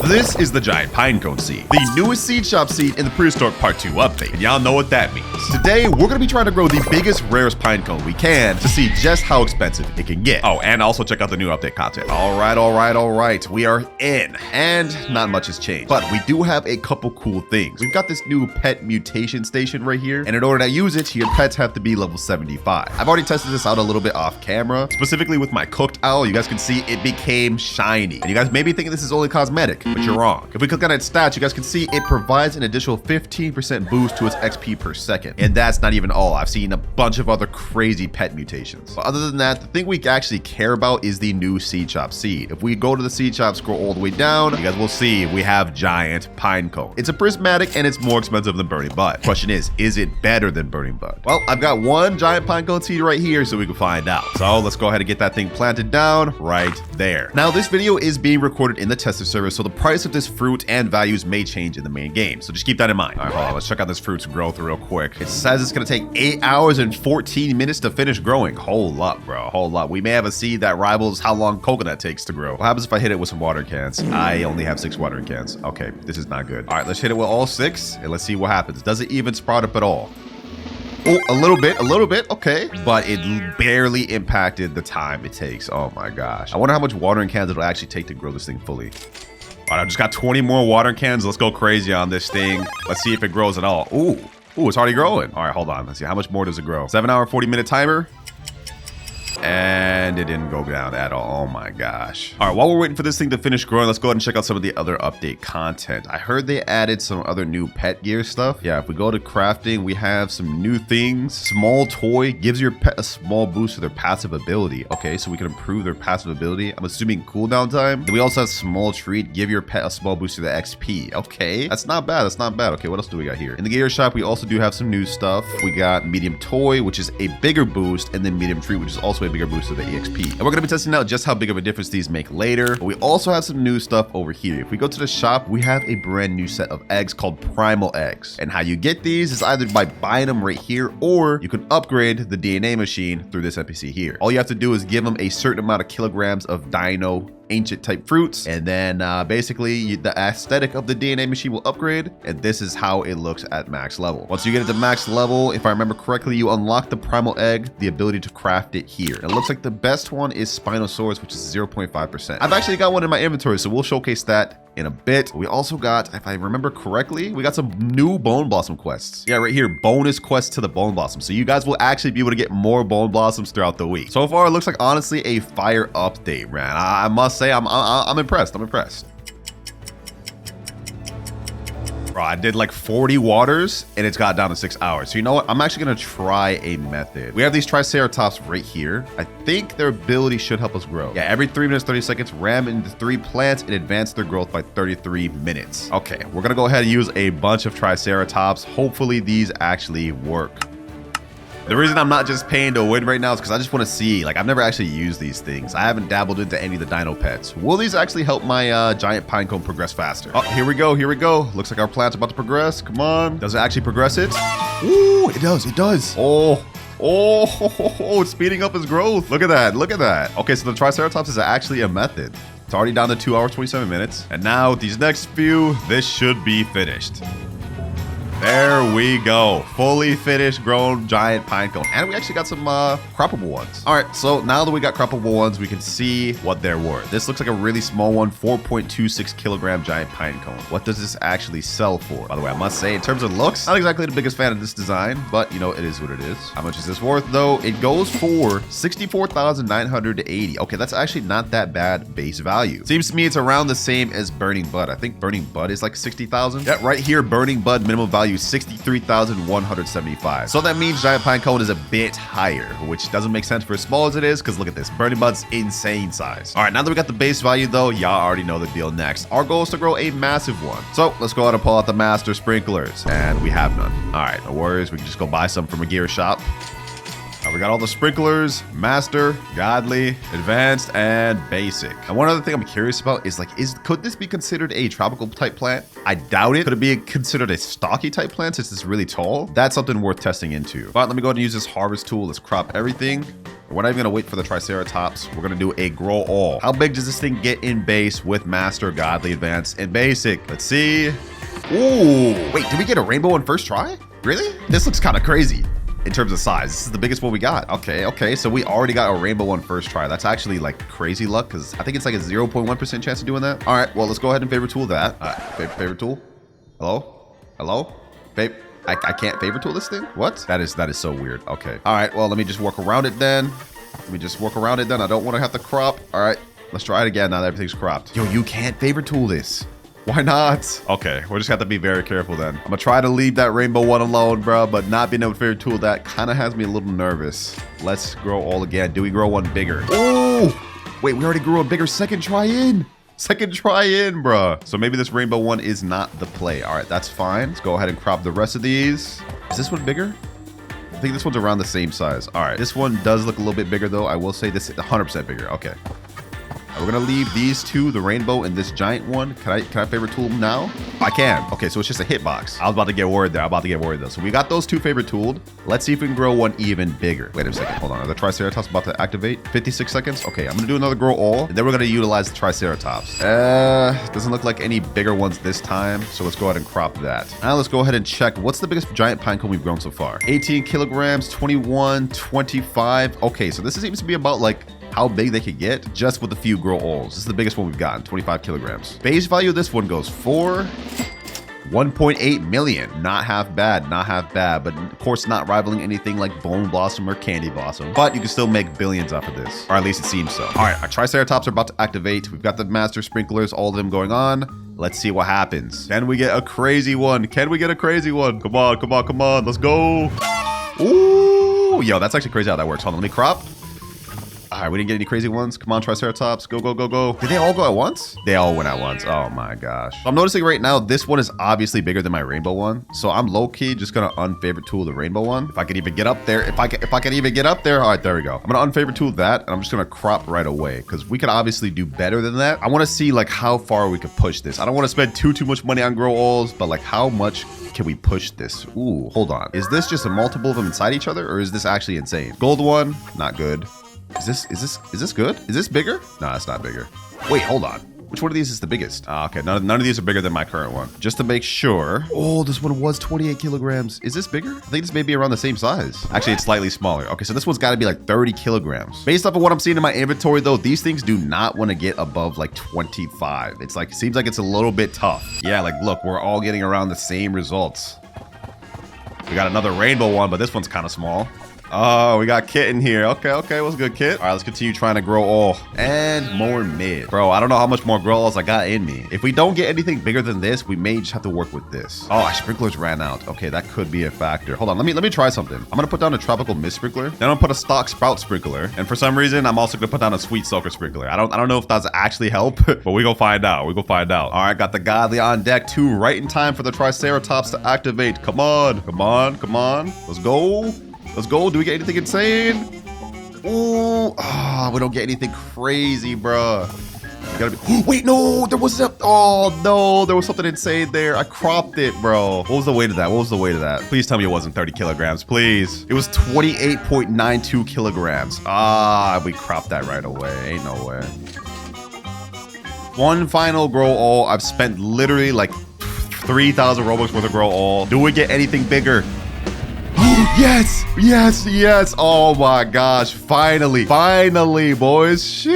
This is the Giant Pinecone seed, the newest seed shop seed in the Prehistoric Part 2 update, and y'all know what that means. Today, we're gonna be trying to grow the biggest, rarest pinecone we can to see just how expensive it can get. Oh, and also check out the new update content. All right. We are in, and not much has changed, but we do have a couple cool things. We've got this new pet mutation station right here, and in order to use it, your pets have to be level 75. I've already tested this out a little bit off camera, specifically with my cooked owl. You guys can see it became shiny, and you guys may be thinking this is only cosmetic, but you're wrong. If we click on its stats, you guys can see it provides an additional 15% boost to its XP per second. And that's not even all. I've seen a bunch of other crazy pet mutations. But other than that, the thing we actually care about is the new seed shop seed. If we go to the seed shop, scroll all the way down, you guys will see we have Giant Pinecone. It's a prismatic and it's more expensive than Burning Bud. Question is it better than Burning Bud? Well, I've got one Giant Pinecone seed right here so we can find out. So let's go ahead and get that thing planted down right there. Now, this video is being recorded in the tester server, so the price of this fruit and values may change in the main game. So just keep that in mind. All right, hold on. Let's check out this fruit's growth real quick. It says it's going to take 8 hours and 14 minutes to finish growing. Hold up, bro. Hold up. We may have a seed that rivals how long coconut takes to grow. What happens if I hit it with some watering cans? I only have 6 watering cans. Okay, this is not good. All right, let's hit it with all 6 and let's see what happens. Does it even sprout up at all? Oh, a little bit, okay. But it barely impacted the time it takes. Oh my gosh. I wonder how much watering cans it'll actually take to grow this thing fully. All right, I've just got 20 more watering cans. Let's go crazy on this thing. Let's see if it grows at all. Ooh, it's already growing. All right, hold on. Let's see, how much more does it grow? 7-hour, 40-minute timer. And it didn't go down at all. Oh my gosh. All right, while we're waiting for this thing to finish growing, let's go ahead and check out some of the other update content. I heard they added some other new pet gear stuff. Yeah, if we go to crafting, we have some new things. Small toy gives your pet a small boost to their passive ability. Okay, so we can improve their passive ability. I'm assuming cooldown time. Then we also have small treat, give your pet a small boost to the XP. Okay, that's not bad. Okay, what else do we got here? In the gear shop, we also do have some new stuff. We got medium toy, which is a bigger boost, and then medium treat, which is also a bigger boost of the EXP. And we're going to be testing out just how big of a difference these make later. But we also have some new stuff over here. If we go to the shop, we have a brand new set of eggs called primal eggs. And how you get these is either by buying them right here, or you can upgrade the DNA machine through this NPC here. All you have to do is give them a certain amount of kilograms of dino ancient type fruits, and then basically the aesthetic of the DNA machine will upgrade, and this is how it looks at max level. Once you get it to max level, if I remember correctly, you unlock the primal egg, the ability to craft it here. And it looks like the best one is Spinosaurus, which is 0.5%. I've actually got one in my inventory, so we'll showcase that in a bit. We also got, if I remember correctly, we got some new Bone Blossom quests. Yeah, right here, bonus quests to the Bone Blossom. So you guys will actually be able to get more Bone Blossoms throughout the week. So far, it looks like honestly a fire update, man. I must say, I'm impressed. Bro, I did like 40 waters and it's got down to 6 hours. So you know what? I'm actually gonna try a method. We have these Triceratops right here. I think their ability should help us grow. Yeah, every 3 minutes, 30 seconds, ram into 3 plants and advance their growth by 33 minutes. Okay, we're gonna go ahead and use a bunch of Triceratops. Hopefully these actually work. The reason I'm not just paying to win right now is because I just want to see, like, I've never actually used these things. I haven't dabbled into any of the dino pets. Will these actually help my Giant Pinecone progress faster? Oh, here we go. Looks like our plant's about to progress. Come on. Does it actually progress it? Ooh, it does. Oh, it's speeding up his growth. Look at that. Okay, so the Triceratops is actually a method. It's already down to 2 hours, 27 minutes. And now these next few, this should be finished. There we go. Fully finished grown Giant Pinecone. And we actually got some croppable ones. All right, so now that we got croppable ones, we can see what they're worth. This looks like a really small one, 4.26 kilogram Giant Pinecone. What does this actually sell for? By the way, I must say, in terms of looks, not exactly the biggest fan of this design, but you know, it is what it is. How much is this worth though? It goes for 64,980. Okay, that's actually not that bad base value. Seems to me it's around the same as Burning Bud. I think Burning Bud is like 60,000. Yeah, right here, Burning Bud minimum value 63,175. So that means Giant Pinecone is a bit higher, which doesn't make sense for as small as it is, because look at this. Burning Bud's insane size. All right, now that we got the base value though, y'all already know the deal next. Our goal is to grow a massive one. So let's go ahead and pull out the master sprinklers, and we have none. All right, no worries. We can just go buy some from a gear shop. We got all the sprinklers, master, godly, advanced, and basic. And one other thing I'm curious about is like, could this be considered a tropical type plant? I doubt it. Could it be considered a stocky type plant since it's really tall? That's something worth testing into. But let me go ahead and use this harvest tool. Let's crop everything. We're not even gonna wait for the Triceratops. We're gonna do a grow all. How big does this thing get in base with Master, Godly, Advanced, and Basic? Let's see. Ooh, wait, did we get a rainbow on first try? Really? This looks kind of crazy in terms of size. This is the biggest one we got. Okay, so we already got a rainbow on first try. That's actually like crazy luck because I think it's like a 0.1% chance of doing that. All right, well, let's go ahead and favorite tool that. Favorite tool. Hello? Babe, I can't favorite tool this thing? What? That is so weird. Okay. All right, well, let me just work around it then. I don't want to have to crop. All right, let's try it again now that everything's cropped. Yo, you can't favorite tool this. Why not? Okay, we'll just have to be very careful then. I'm gonna try to leave that rainbow one alone, bro, but not being able to favorite tool that kind of has me a little nervous. Let's grow all again. Do we grow one bigger? Oh, wait, we already grew a bigger second try in, bruh. So maybe this rainbow one is not the play. All right, that's fine. Let's go ahead and crop the rest of these. Is this one bigger? I think this one's around the same size. All right, this one does look a little bit bigger though. I will say this is 100% bigger. Okay. We're gonna leave these two, the rainbow and this giant one. Can I favorite tool them now? I can. Okay, so it's just a hitbox. I was about to get worried there. So we got those two favorite tooled. Let's see if we can grow one even bigger. Wait a second, hold on. Are the Triceratops about to activate? 56 seconds. Okay, I'm gonna do another grow all, and then we're gonna utilize the Triceratops. Doesn't look like any bigger ones this time, so let's go ahead and crop that. Now let's go ahead and check what's the biggest giant pinecone we've grown so far. 18 kilograms, 21, 25. Okay, so this seems to be about like how big they could get just with a few grow alls. This is the biggest one we've gotten, 25 kilograms. Base value of this one goes for 1.8 million. Not half bad, but of course not rivaling anything like Bone Blossom or Candy Blossom, but you can still make billions off of this, or at least it seems so. All right, our Triceratops are about to activate. We've got the master sprinklers, all of them going on. Let's see what happens. Can we get a crazy one? Come on, let's go. Ooh, yo, that's actually crazy how that works. Hold on, let me crop. All right, we didn't get any crazy ones. Come on, Triceratops. Go. Did they all go at once? They all went at once. Oh my gosh. I'm noticing right now, this one is obviously bigger than my rainbow one. So I'm low-key just gonna unfavorite tool the rainbow one. If I can even get up there. If I can even get up there. All right, there we go. I'm gonna unfavorite tool that, and I'm just gonna crop right away because we could obviously do better than that. I wanna see like how far we could push this. I don't wanna spend too much money on grow alls, but like how much can we push this? Ooh, hold on. Is this just a multiple of them inside each other, or is this actually insane? Gold one, not good. Is this good? Is this bigger? No, it's not bigger. Wait, hold on. Which one of these is the biggest? Okay, none of these are bigger than my current one. Just to make sure. Oh, this one was 28 kilograms. Is this bigger? I think this may be around the same size. Actually, it's slightly smaller. Okay, so this one's got to be like 30 kilograms. Based off of what I'm seeing in my inventory, though, these things do not want to get above like 25. It's like, seems like it's a little bit tough. Yeah, like, look, we're all getting around the same results. We got another rainbow one, but this one's kind of small. Oh, we got Kit in here. Okay, what's good, Kit? All right, let's continue trying to grow all and more mid. Bro, I don't know how much more grow alls I got in me. If we don't get anything bigger than this, we may just have to work with this. Oh, our sprinklers ran out. Okay, that could be a factor. Hold on, let me try something. I'm gonna put down a tropical mist sprinkler. Then I'm gonna put a stock sprout sprinkler. And for some reason, I'm also gonna put down a sweet soaker sprinkler. I don't know if that's actually help, but we gonna find out. All right, got the Godly on deck too, right in time for the Triceratops to activate. Come on. Let's go. Do we get anything insane? Ooh, we don't get anything crazy, bruh. Wait, no, there was something insane there. I cropped it, bro. What was the weight of that? Please tell me it wasn't 30 kilograms, please. It was 28.92 kilograms. We cropped that right away. Ain't no way. One final grow all. I've spent literally like 3,000 Robux worth of grow all. Do we get anything bigger? Yes. Oh my gosh. Finally, boys.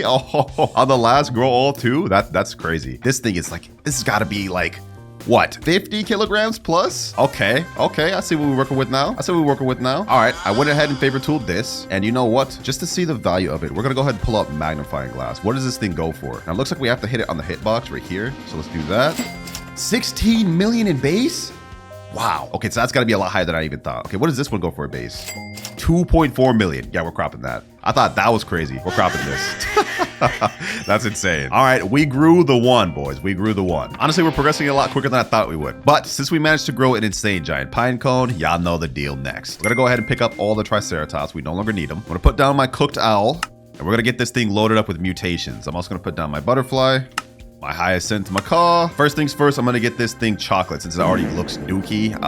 Oh, on the last grow all too. That's crazy. This thing is like, this has got to be like, what, 50 kilograms plus? Okay. I see what we're working with now. All right, I went ahead and favorite tooled this. And you know what? Just to see the value of it, we're gonna go ahead and pull up magnifying glass. What does this thing go for? Now it looks like we have to hit it on the hitbox right here. So let's do that. 16 million in base? Wow. Okay, so that's got to be a lot higher than I even thought. Okay, what does this one go for a base? 2.4 million. Yeah, we're cropping that. I thought that was crazy. We're cropping this. That's insane. All right, we grew the one, boys. We grew the one. Honestly, we're progressing a lot quicker than I thought we would. But since we managed to grow an insane giant pinecone, y'all know the deal next. We're going to go ahead and pick up all the Triceratops. We no longer need them. I'm going to put down my cooked owl. And we're going to get this thing loaded up with mutations. I'm also going to put down my butterfly. My hyacinth macaw. First things first, I'm gonna get this thing chocolate since it already looks dookie.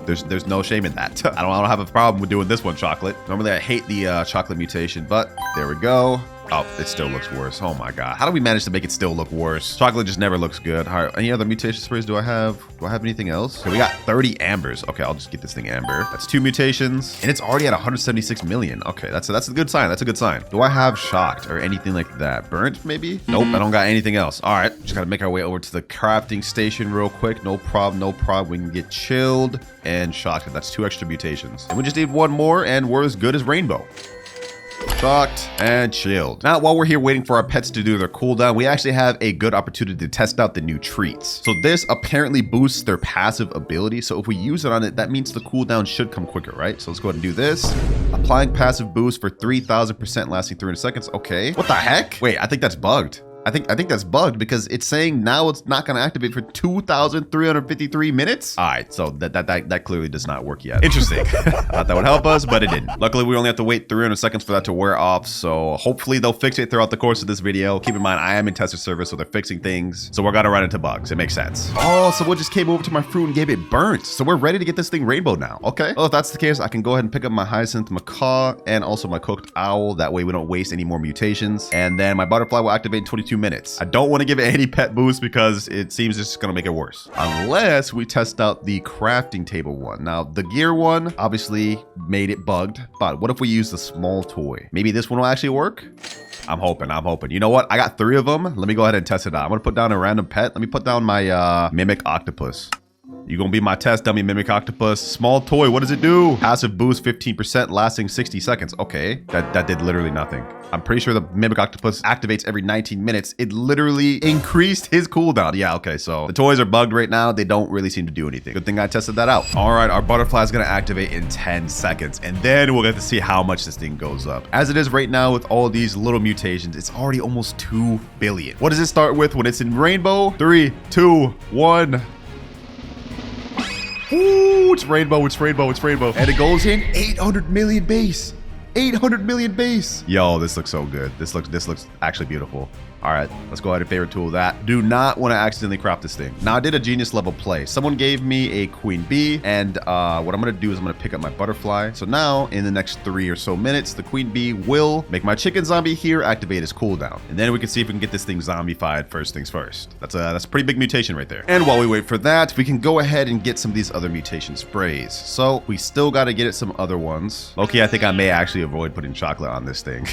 There's no shame in that. I don't have a problem with doing this one chocolate. Normally I hate the chocolate mutation, but there we go. Oh, it still looks worse. Oh my god. How do we manage to make it still look worse? Chocolate just never looks good. All right, any other mutation sprays do I have? Do I have anything else? Okay, we got 30 ambers. Okay, I'll just get this thing amber. That's 2 mutations. And it's already at 176 million. Okay, that's a good sign. That's a good sign. Do I have shocked or anything like that? Burnt, maybe? Nope, I don't got anything else. All right, just gotta make our way over to the crafting station real quick. No problem, no problem. We can get chilled and shocked. That's 2 extra mutations. And we just need 1 more and we're as good as rainbow. Shocked and chilled. Now, while we're here waiting for our pets to do their cooldown, we actually have a good opportunity to test out the new treats. So this apparently boosts their passive ability. So if we use it on it, that means the cooldown should come quicker, right? So let's go ahead and do this. Applying passive boost for 3,000% lasting 300 seconds. Okay. What the heck? Wait, I think that's bugged. I think that's bugged because it's saying now it's not going to activate for 2,353 minutes. All right, so that clearly does not work yet. Interesting. I thought that would help us, but it didn't. Luckily, we only have to wait 300 seconds for that to wear off. So hopefully they'll fix it throughout the course of this video. Keep in mind, I am in tester service, so they're fixing things. So we're going to run into bugs. It makes sense. Oh, someone just came over to my fruit and gave it burnt. So we're ready to get this thing rainbow now. Okay. Well, if that's the case, I can go ahead and pick up my hyacinth macaw and also my cooked owl. That way we don't waste any more mutations. And then my butterfly will activate in 22 minutes. I don't want to give it any pet boost because it seems it's going to make it worse. Unless we test out the crafting table one. Now, the gear one obviously made it bugged. But what if we use the small toy? Maybe this one will actually work? I'm hoping. You know what? I got 3 of them. Let me go ahead and test it out. I'm going to put down a random pet. Let me put down my mimic octopus. You're gonna be my test dummy, mimic octopus. Small toy, what does it do? Passive boost 15%, lasting 60 seconds. Okay, that did literally nothing. I'm pretty sure the mimic octopus activates every 19 minutes. It literally increased his cooldown. Yeah, okay, so the toys are bugged right now. They don't really seem to do anything. Good thing I tested that out. All right, our butterfly is gonna activate in 10 seconds, and then we'll get to see how much this thing goes up. As it is right now with all these little mutations, it's already almost 2 billion. What does it start with when it's in rainbow? 3, 2, 1. Ooh, it's rainbow. And it goes in 800 million base. 800 million base. Yo, this looks so good. This looks actually beautiful. All right, let's go ahead and favorite tool that. Do not want to accidentally craft this thing. Now, I did a genius level play. Someone gave me a queen bee, and what I'm going to do is I'm going to pick up my butterfly. So now, in the next 3 or so minutes, the queen bee will make my chicken zombie here activate his cooldown. And then we can see if we can get this thing zombified first things first. That's a pretty big mutation right there. And while we wait for that, we can go ahead and get some of these other mutation sprays. So we still got to get it some other ones. Okay, I think I may actually avoid putting chocolate on this thing.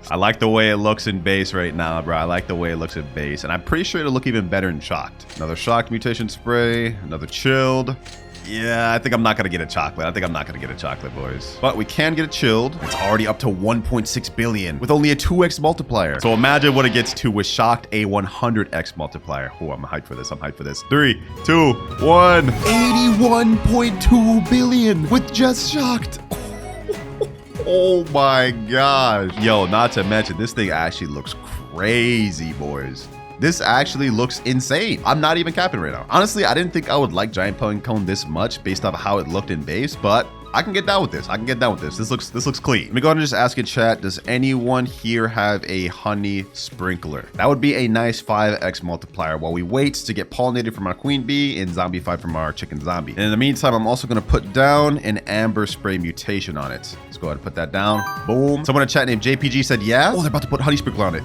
I like the way it looks in base right now, bro. I like the way it looks at base, and I'm pretty sure it'll look even better in shocked. Another shocked mutation spray, another chilled. Yeah, I think I'm not gonna get a chocolate. Boys. But we can get it chilled. It's already up to 1.6 billion with only a 2x multiplier. So imagine what it gets to with shocked, a 100x multiplier. Oh, I'm hyped for this. 3, 2, 1. 81.2 billion with just shocked. Oh my gosh. Yo, not to mention, this thing actually looks crazy, boys. This actually looks insane. I'm not even capping right now. Honestly, I didn't think I would like Giant Pinecone this much based off how it looked in base, but I can get down with this. This looks clean. Let me go ahead and just ask in chat, does anyone here have a honey sprinkler? That would be a nice 5x multiplier while we wait to get pollinated from our queen bee and zombified from our chicken zombie. And in the meantime, I'm also gonna put down an amber spray mutation on it. Let's go ahead and put that down. Boom. Someone in chat named JPG said, yeah? Oh, they're about to put honey sprinkler on it.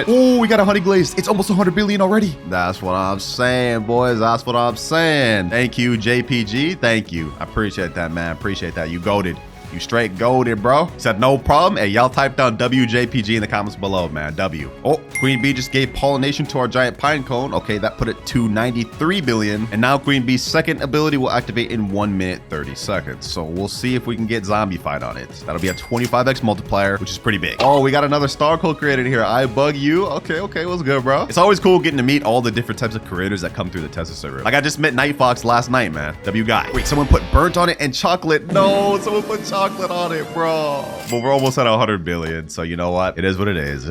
Oh, we got a honey glaze. It's almost 100 billion already. That's what I'm saying, boys. That's what I'm saying. Thank you, JPG. Thank you. I appreciate that, man. Appreciate that. You goated. You straight goated, bro. Said no problem. Hey, y'all type down WJPG in the comments below, man. W. Oh, Queen Bee just gave pollination to our Giant Pinecone. Okay, that put it to 93 billion. And now Queen Bee's second ability will activate in 1 minute, 30 seconds. So we'll see if we can get zombified on it. That'll be a 25x multiplier, which is pretty big. Oh, we got another star code created here. I bug you. Okay, what's good, bro? It's always cool getting to meet all the different types of creators that come through the tester server. Like I just met Night Fox last night, man. W guy. Wait, someone put burnt on it and chocolate. No, someone put chocolate on it, bro. But we're almost at 100 billion. So you know what? It is what it is.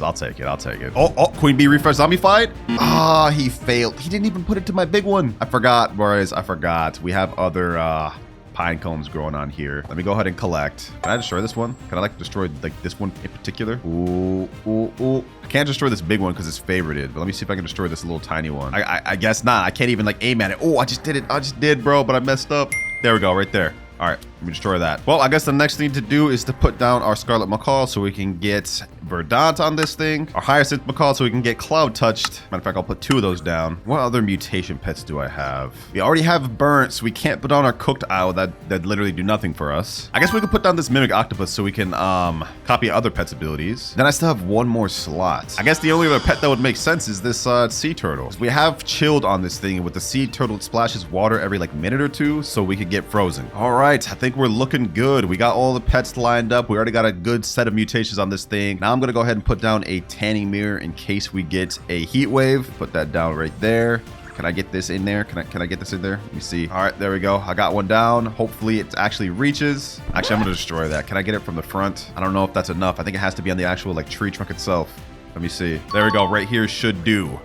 I'll take it. Oh, Queen Bee refresh zombified. He failed. He didn't even put it to my big one. I forgot, boys. We have other pine cones growing on here. Let me go ahead and collect. Can I destroy this one? Can I like destroy like this one in particular? Ooh, ooh, ooh. I can't destroy this big one because it's favorited, but let me see if I can destroy this little tiny one. I guess not. I can't even like aim at it. Oh, I just did it. I just did, bro, but I messed up. There we go, right there. All right, let me destroy that. Well, I guess the next thing to do is to put down our Scarlet Macaw so we can get Verdant on this thing. Our Hyacinth Macaw so we can get Cloud touched. Matter of fact, I'll put 2 of those down. What other mutation pets do I have? We already have Burnt, so we can't put down our Cooked Owl that literally do nothing for us. I guess we could put down this Mimic Octopus so we can copy other pets' abilities. Then I still have 1 more slot. I guess the only other pet that would make sense is this sea turtle. We have chilled on this thing. With the sea turtle, it splashes water every like minute or 2 so we could get frozen. All right, I think we're looking good. We got all the pets lined up. We already got a good set of mutations on this thing. Now I'm gonna go ahead and put down a tanning mirror in case we get a heat wave. Put that down right there. Can I get this in there? Can I get this in there? Let me see. All right, there we go. I got one down. Hopefully it actually reaches. Actually, I'm gonna destroy that. Can I get it from the front? I don't know if that's enough. I think it has to be on the actual like tree trunk itself. Let me see. There we go. Right here should do.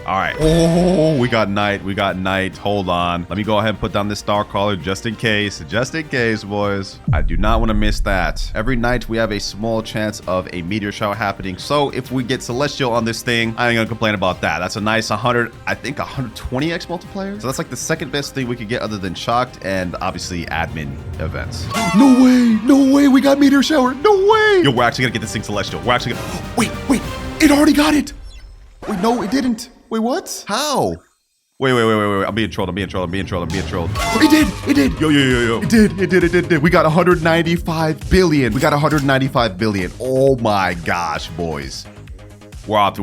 All right. Oh, we got night. We got night. Hold on. Let me go ahead and put down this star crawler just in case. Just in case, boys. I do not want to miss that. Every night we have a small chance of a meteor shower happening. So if we get celestial on this thing, I ain't gonna complain about that. That's a nice 100, I think 120x multiplier. So that's like the second best thing we could get other than shocked and obviously admin events. No way. No way. We got meteor shower. No way. Yo, we're actually gonna get this thing celestial. We're actually gonna, wait. It already got it. Wait, no, it didn't. Wait, what? How? Wait. I'm being trolled. It did. Yo. It did. We got 195 billion. Oh my gosh, boys. We're off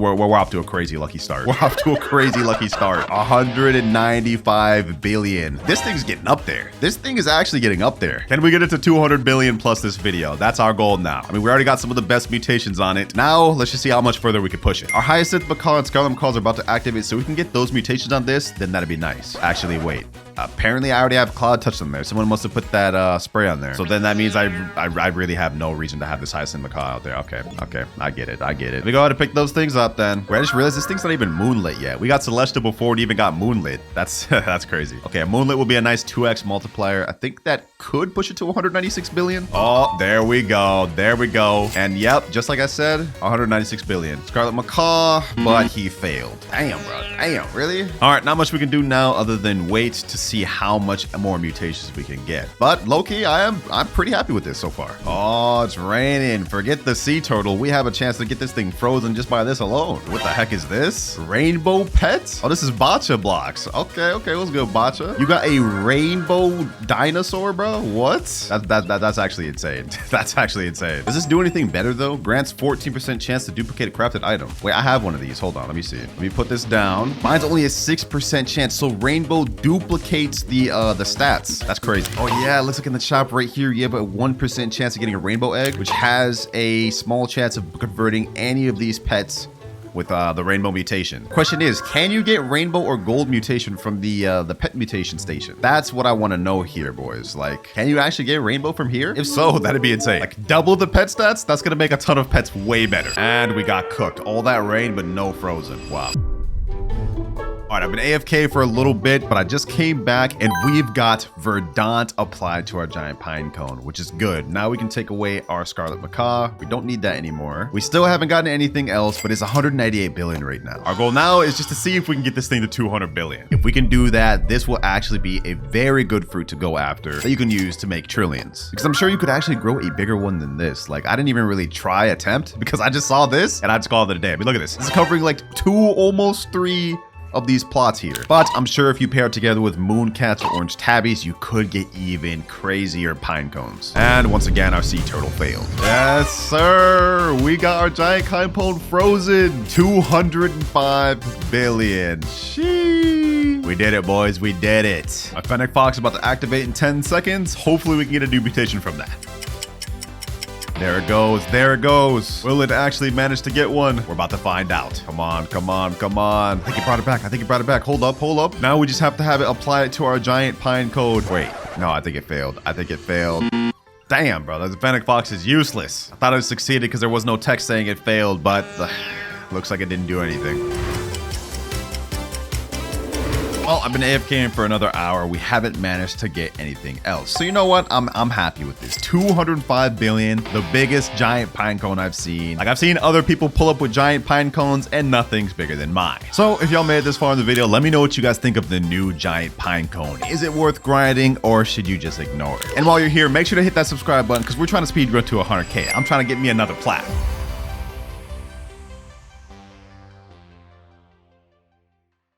to a crazy lucky start. 195 billion. This thing's getting up there. This thing is actually getting up there. Can we get it to 200 billion plus this video? That's our goal now. I mean, we already got some of the best mutations on it. Now, let's just see how much further we can push it. Our Hyacinth Macaw and Scarlet Macaws are about to activate, so we can get those mutations on this, then that'd be nice. Actually, wait. Apparently, I already have Cloud Touch on there. Someone must have put that spray on there. So then that means I really have no reason to have this Hyacinth Macaw out there. Okay. I get it. Let me go ahead and pick those things up then. Wait, I just realized this thing's not even moonlit yet. We got celestial before it even got moonlit. That's that's crazy. Okay, a moonlit will be a nice 2x multiplier. I think that could push it to 196 billion. Oh, there we go. And yep, just like I said, 196 billion. Scarlet Macaw, but he failed. Damn, bro. Damn, really? All right, not much we can do now other than wait to see how much more mutations we can get. But low-key, I'm pretty happy with this so far. Oh, it's raining. Forget the sea turtle. We have a chance to get this thing frozen just by this alone. What the heck is this? Rainbow pets? Oh, this is Botcha blocks. Okay, what's good, Botcha? You got a rainbow dinosaur, bro? What? That's actually insane. That's actually insane. Does this do anything better though? Grants 14% chance to duplicate a crafted item. Wait, I have one of these. Hold on, let me see. Let me put this down. Mine's only a 6% chance, so rainbow duplicates the stats. That's crazy. Oh yeah, let's look in the shop right here. You have a 1% chance of getting a rainbow egg, which has a small chance of converting any of these pets with the rainbow mutation. Question is, can you get rainbow or gold mutation from the pet mutation station? That's what I want to know here, boys. Like, can you actually get rainbow from here? If so, that'd be insane. Like, double the pet stats? That's gonna make a ton of pets way better. And we got cooked. All that rain, but no frozen. Wow. All right, I've been AFK for a little bit, but I just came back and we've got Verdant applied to our Giant Pinecone, which is good. Now we can take away our Scarlet Macaw. We don't need that anymore. We still haven't gotten anything else, but it's 198 billion right now. Our goal now is just to see if we can get this thing to 200 billion. If we can do that, this will actually be a very good fruit to go after that you can use to make trillions. Because I'm sure you could actually grow a bigger one than this. Like, I didn't even really attempt because I just saw this and I just called it a day. I mean, look at this. This is covering like 2, almost 3 of these plots here. But I'm sure if you pair it together with mooncats or orange tabbies, you could get even crazier pine cones. And once again, our sea turtle failed. Yes, sir. We got our giant pinecone frozen. 205 billion. Sheesh. We did it, boys. We did it. Our Fennec Fox is about to activate in 10 seconds. Hopefully we can get a new mutation from that. There it goes. There it goes. Will it actually manage to get one? We're about to find out. Come on. I think he brought it back. Hold up. Now we just have to have it apply it to our giant pine cone. Wait. No, I think it failed. Damn, bro. The Fennec Fox is useless. I thought it succeeded because there was no text saying it failed, but looks like it didn't do anything. Well, I've been AFKing for another hour. We haven't managed to get anything else. So you know what? I'm happy with this. 205 billion, the biggest giant pine cone I've seen. Like, I've seen other people pull up with giant pine cones and nothing's bigger than mine. So if y'all made it this far in the video, let me know what you guys think of the new giant pine cone. Is it worth grinding or should you just ignore it? And while you're here, make sure to hit that subscribe button because we're trying to speed run to 100K. I'm trying to get me another plaque.